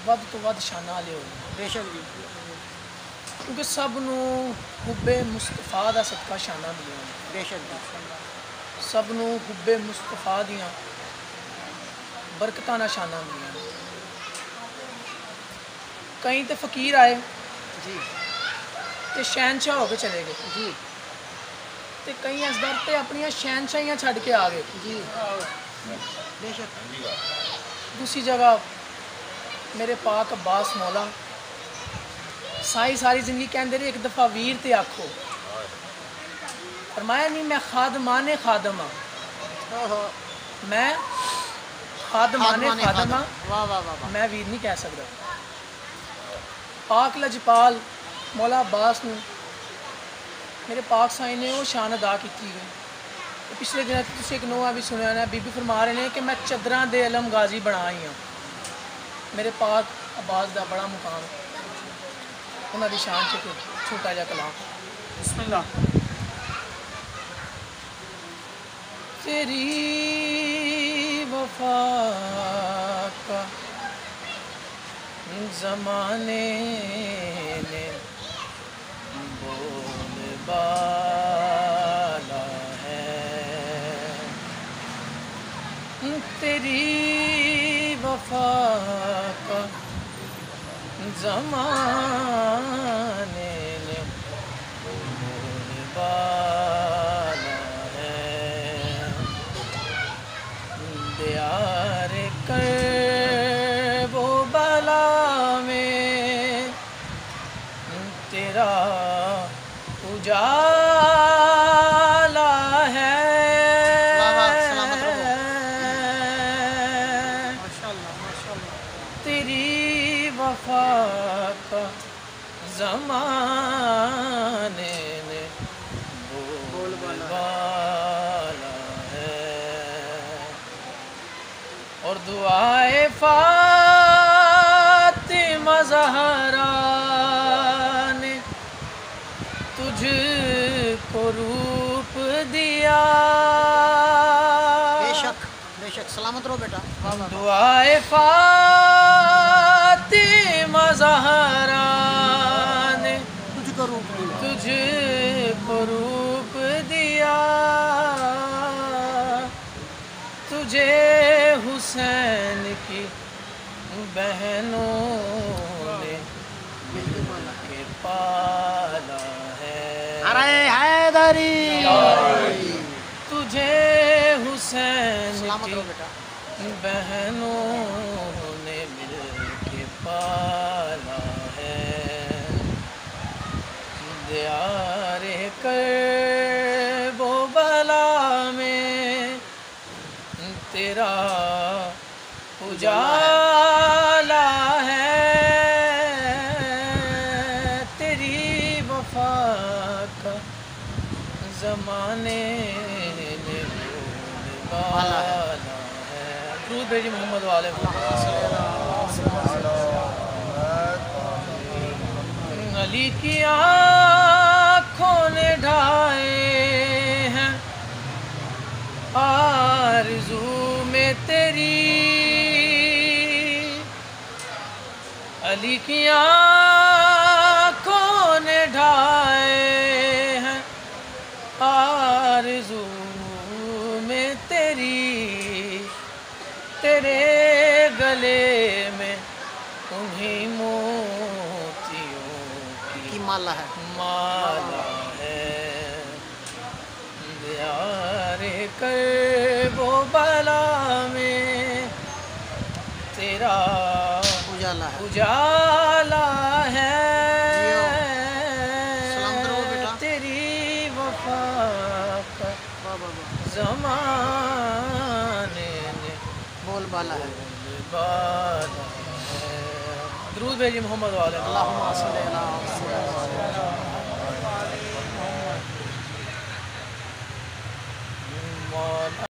with تو with شانہ والے ہو بے شک جی کیونکہ سب نو حب مصطفیٰ دا صدقہ شانہ ملیا بے شک جی سب نو حب مصطفیٰ دیاں برکتاں نال شانہ ملیا کئی تے فقیر آئے جی تے شہنشاہ ہو کے چلے گئے جی تے کئی اس در تے اپنی شہنشاہیاں چھڈ کے آ گئے جی بے شک دوسری جگہ میرے پاک عباس مولا ساری زندگی کہندے رہے ایک دفعہ ویر تے آکھو فرمایا نہیں میں خادمان خادم ہاں میں خادمان خادم ہاں واہ واہ واہ میں ویر نہیں کہہ سکتا پاک لجپال مولا عباس نو میرے پاک سائیں نے وہ شان ادا کی گئی پچھلے دنوں تھی ایک نوہ بھی سنیا نا بی بی فرما رہے ہیں کہ میں چدراں دے علم غازی بنا ہی ہوں میرے پاک عباس دا بڑا مقام انہاں دی شان چ چھوٹا جا کلام بسم اللہ تیری وفا کا زمانے نے بول بالا ہے تیری وفا کا زمانے نے بول بالا ہے دیار کر وہ بلا میں تیرا اجالا ہے سلامت رہو ماشاء اللہ تیری وفا کا زمانے نے بول بالا ہے اور دعائے فاطمہ زہرا نے تجھ کو روپ دیا بے شک سلامت رہو بیٹا واہ واہ دعائے فاطمہ زہرا نے تجھ کو روپ دیا تجھ کو روپ دیا تجھے حسین کی بہنوں نے مل کے پالا ہے ارے حیدری تجھے حسین سلامت کی رہو بیٹا بہنوں نے مل کے پالا ہے دیار کرب و بلا میں تیرا اجالا ہے تیری وفا کا زمانے نے بول بالا ہے درود بھیجی محمد والے علی کی آنکھوں نے ڈھائے ہیں آرزو میں تیری علی کی آنکھوں نے ڈھائے ہیں آرزو میں تیری تیرے گلے میں انہیں موتیوں کی مالا ہے مالا ہے دیار کرب و بلا میں تیرا اجالا ہے اجالا ہے سلامت رہو بیٹا تیری وفا کا واہ واہ واہ زمانے نے بول بالا ہے بالا ہے درود بھیجی محمد والے اللہم صلی علی مولا